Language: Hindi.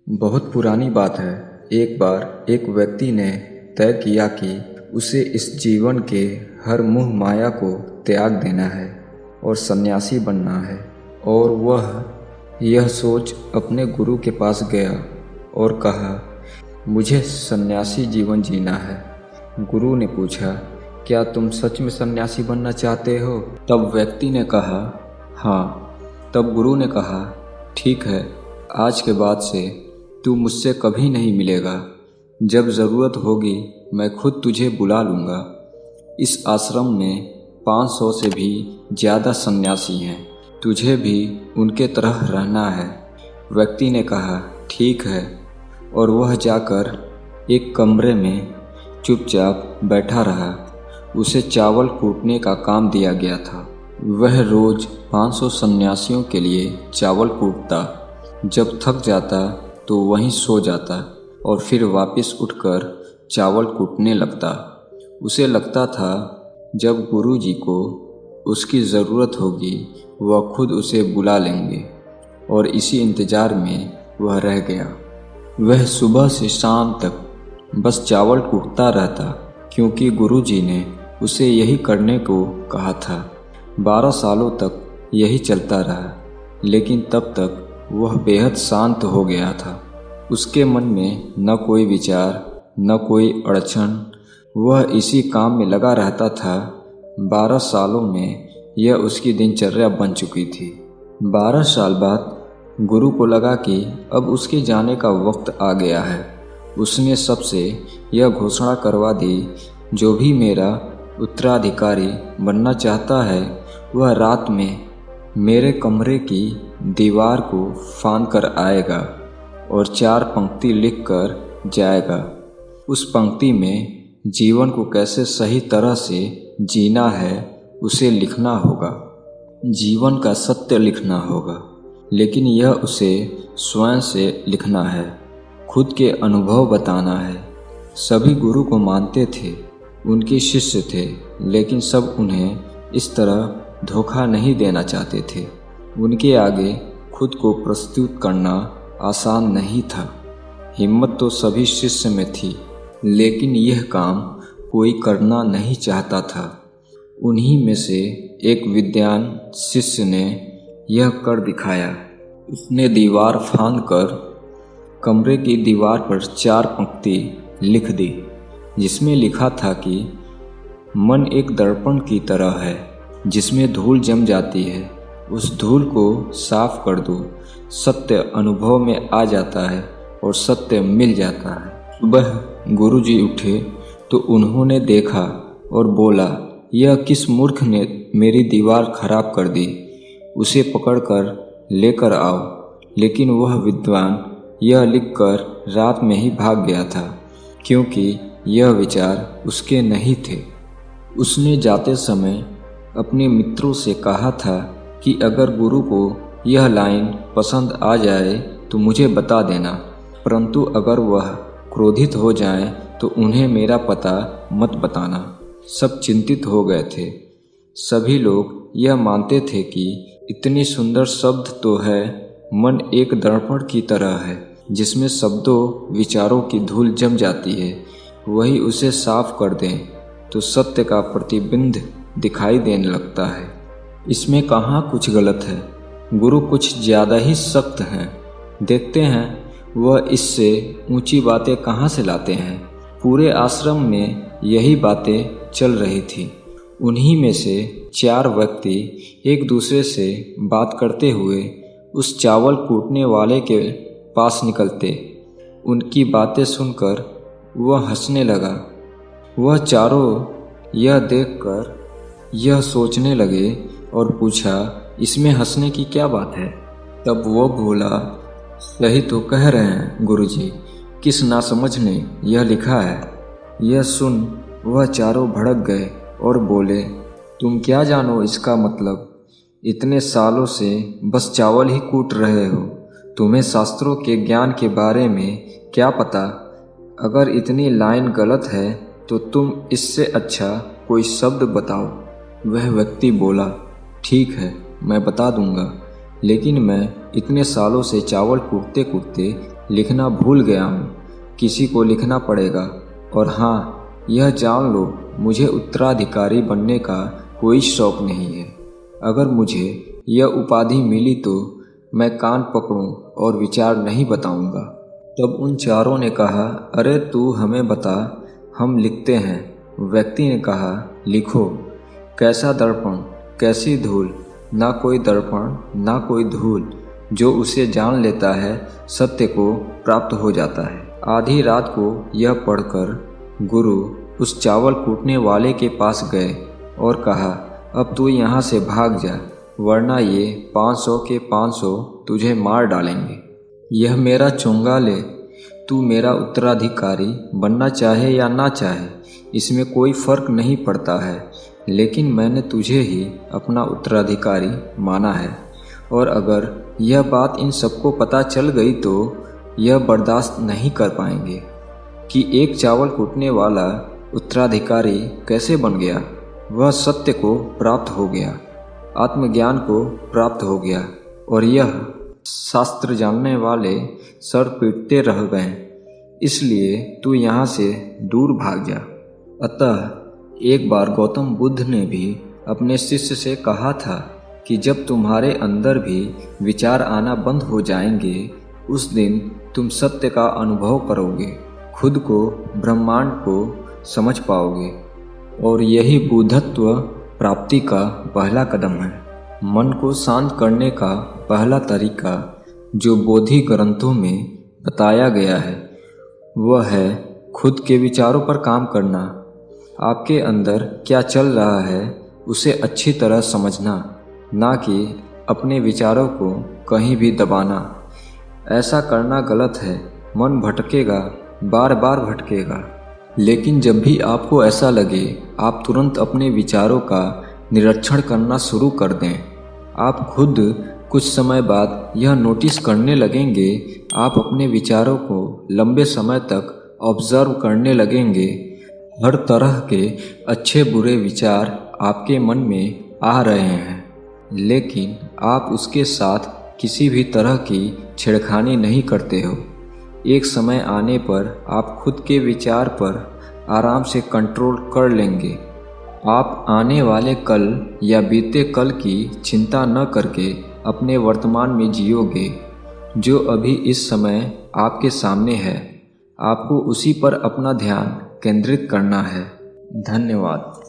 बहुत पुरानी बात है। एक बार एक व्यक्ति ने तय किया कि उसे इस जीवन के हर मोह माया को त्याग देना है और सन्यासी बनना है। और वह यह सोच अपने गुरु के पास गया और कहा, मुझे सन्यासी जीवन जीना है। गुरु ने पूछा, क्या तुम सच में सन्यासी बनना चाहते हो? तब व्यक्ति ने कहा, हाँ। तब गुरु ने कहा, ठीक है, आज के बाद से तू मुझसे कभी नहीं मिलेगा। जब ज़रूरत होगी मैं खुद तुझे बुला लूँगा। इस आश्रम में 500 से भी ज़्यादा सन्यासी हैं, तुझे भी उनके तरह रहना है। व्यक्ति ने कहा, ठीक है, और वह जाकर एक कमरे में चुपचाप बैठा रहा। उसे चावल कूटने का काम दिया गया था। वह रोज़ 500 सन्यासियों के लिए चावल कूटता। जब थक जाता तो वहीं सो जाता और फिर वापस उठकर चावल कूटने लगता। उसे लगता था जब गुरुजी को उसकी ज़रूरत होगी वह खुद उसे बुला लेंगे, और इसी इंतज़ार में वह रह गया। वह सुबह से शाम तक बस चावल कूटता रहता, क्योंकि गुरुजी ने उसे यही करने को कहा था। 12 सालों तक यही चलता रहा, लेकिन तब तक वह बेहद शांत हो गया था। उसके मन में न कोई विचार, न कोई अड़चन। वह इसी काम में लगा रहता था। 12 सालों में यह उसकी दिनचर्या बन चुकी थी। 12 साल बाद गुरु को लगा कि अब उसके जाने का वक्त आ गया है। उसने सबसे यह घोषणा करवा दी, जो भी मेरा उत्तराधिकारी बनना चाहता है वह रात में मेरे कमरे की दीवार को फांद कर आएगा और 4 पंक्ति लिख कर जाएगा। उस पंक्ति में जीवन को कैसे सही तरह से जीना है उसे लिखना होगा। जीवन का सत्य लिखना होगा, लेकिन यह उसे स्वयं से लिखना है, खुद के अनुभव बताना है। सभी गुरु को मानते थे, उनके शिष्य थे, लेकिन सब उन्हें इस तरह धोखा नहीं देना चाहते थे। उनके आगे खुद को प्रस्तुत करना आसान नहीं था। हिम्मत तो सभी शिष्य में थी, लेकिन यह काम कोई करना नहीं चाहता था। उन्हीं में से एक विद्वान शिष्य ने यह कर दिखाया। उसने दीवार फांद कर कमरे की दीवार पर 4 पंक्ति लिख दी, जिसमें लिखा था कि मन एक दर्पण की तरह है, जिसमें धूल जम जाती है। उस धूल को साफ कर दो, सत्य अनुभव में आ जाता है और सत्य मिल जाता है। सुबह गुरुजी उठे तो उन्होंने देखा और बोला, यह किस मूर्ख ने मेरी दीवार खराब कर दी, उसे पकड़कर लेकर आओ। लेकिन वह विद्वान यह लिखकर रात में ही भाग गया था, क्योंकि यह विचार उसके नहीं थे। उसने जाते समय अपने मित्रों से कहा था कि अगर गुरु को यह लाइन पसंद आ जाए तो मुझे बता देना, परंतु अगर वह क्रोधित हो जाए तो उन्हें मेरा पता मत बताना। सब चिंतित हो गए थे। सभी लोग यह मानते थे कि इतनी सुंदर शब्द तो है, मन एक दर्पण की तरह है, जिसमें शब्दों विचारों की धूल जम जाती है। वही उसे साफ कर दें तो सत्य का प्रतिबिंब दिखाई देने लगता है। इसमें कहाँ कुछ गलत है। गुरु कुछ ज़्यादा ही सख्त हैं। देखते हैं वह इससे ऊंची बातें कहाँ से लाते हैं। पूरे आश्रम में यही बातें चल रही थी। उन्हीं में से 4 व्यक्ति एक दूसरे से बात करते हुए उस चावल कूटने वाले के पास निकलते। उनकी बातें सुनकर वह हंसने लगा। वह चारों यह देखकर यह सोचने लगे और पूछा, इसमें हंसने की क्या बात है? तब वो बोला, सही तो कह रहे हैं गुरुजी, किस नासमझ ने यह लिखा है। यह सुन वह चारों भड़क गए और बोले, तुम क्या जानो इसका मतलब? इतने सालों से बस चावल ही कूट रहे हो, तुम्हें शास्त्रों के ज्ञान के बारे में क्या पता? अगर इतनी लाइन गलत है तो तुम इससे अच्छा कोई शब्द बताओ। वह व्यक्ति बोला, ठीक है, मैं बता दूंगा, लेकिन मैं इतने सालों से चावल कूटते कूटते लिखना भूल गया हूँ। किसी को लिखना पड़ेगा। और हाँ, यह जान लो, मुझे उत्तराधिकारी बनने का कोई शौक नहीं है। अगर मुझे यह उपाधि मिली तो मैं कान पकड़ूं और विचार नहीं बताऊंगा। तब उन चारों ने कहा, अरे तू हमें बता, हम लिखते हैं। व्यक्ति ने कहा, लिखो। कैसा दर्पण, कैसी धूल, ना कोई दर्पण ना कोई धूल, जो उसे जान लेता है सत्य को प्राप्त हो जाता है। आधी रात को यह पढ़कर गुरु उस चावल कूटने वाले के पास गए और कहा, अब तू यहाँ से भाग जा, वरना ये 500 के 500 तुझे मार डालेंगे। यह मेरा चोंगा ले, तू मेरा उत्तराधिकारी बनना चाहे या ना चाहे, इसमें कोई फर्क नहीं पड़ता है, लेकिन मैंने तुझे ही अपना उत्तराधिकारी माना है। और अगर यह बात इन सबको पता चल गई तो यह बर्दाश्त नहीं कर पाएंगे कि एक चावल कूटने वाला उत्तराधिकारी कैसे बन गया। वह सत्य को प्राप्त हो गया, आत्मज्ञान को प्राप्त हो गया, और यह शास्त्र जानने वाले सर पीटते रह गए। इसलिए तू यहाँ से दूर भाग जा। अतः एक बार गौतम बुद्ध ने भी अपने शिष्य से कहा था कि जब तुम्हारे अंदर भी विचार आना बंद हो जाएंगे, उस दिन तुम सत्य का अनुभव करोगे, खुद को, ब्रह्मांड को समझ पाओगे। और यही बुद्धत्व प्राप्ति का पहला कदम है। मन को शांत करने का पहला तरीका जो बोधि ग्रंथों में बताया गया है वह है खुद के विचारों पर काम करना। आपके अंदर क्या चल रहा है उसे अच्छी तरह समझना, ना कि अपने विचारों को कहीं भी दबाना। ऐसा करना गलत है। मन भटकेगा, बार बार भटकेगा, लेकिन जब भी आपको ऐसा लगे आप तुरंत अपने विचारों का निरीक्षण करना शुरू कर दें। आप खुद कुछ समय बाद यह नोटिस करने लगेंगे, आप अपने विचारों को लंबे समय तक ऑब्जर्व करने लगेंगे। हर तरह के अच्छे बुरे विचार आपके मन में आ रहे हैं, लेकिन आप उसके साथ किसी भी तरह की छेड़खानी नहीं करते हो। एक समय आने पर आप खुद के विचार पर आराम से कंट्रोल कर लेंगे। आप आने वाले कल या बीते कल की चिंता न करके अपने वर्तमान में जियोगे। जो अभी इस समय आपके सामने है, आपको उसी पर अपना ध्यान केंद्रित करना है। धन्यवाद।